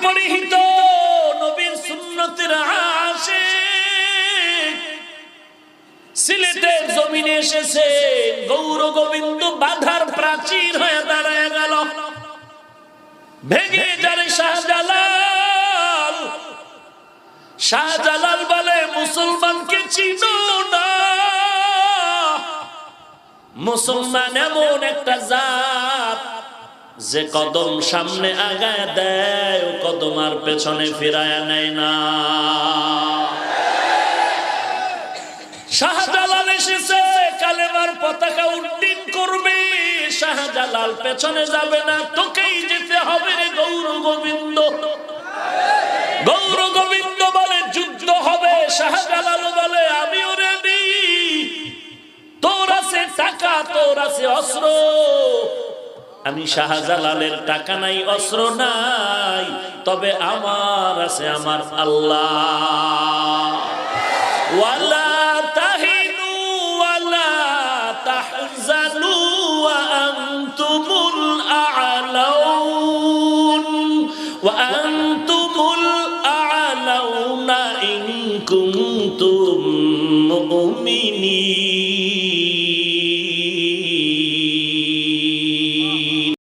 পরিহিত নবীর সুন্নতের আশিক সিলেটের জমিনে এসেছে। গৌর গোবিন্দ বাধার প্রাচীর হয়ে দাঁড়ায় গেল, ভেঙে যারে শাহজালাল। শাহজালাল বলে মুসলমানকে চিনো না, মুসলমান এমন একটা জাত যে কদম সামনে আগায় দেয় ও কদম আর পেছনে ফিরায় নেয় না। শাহজালাল এসেছে কালেমার পতাকা উড্ডীন করবে, শাহজালাল পেছনে যাবে না, তোকেই যেতে হবে রে গৌর গোবিন্দ। গৌর গোবিন্দ বলে যুদ্ধ হবে, শাহজালাল বলে আমিও রেডি। তোর আছে টাকা, তোর আছে অস্ত্র, আমি শাহজালালের টাকা নাই, অস্ত্র নাই, তবে আমার আছে আমার আল্লাহ। ওয়ালা তাহিনু ওয়ালা তাহজানু ওয়া আনতুমুল আ'লাউন ওয়া আনতুমুল আ'লাউনা ইন কুনতুম মুমিনিন।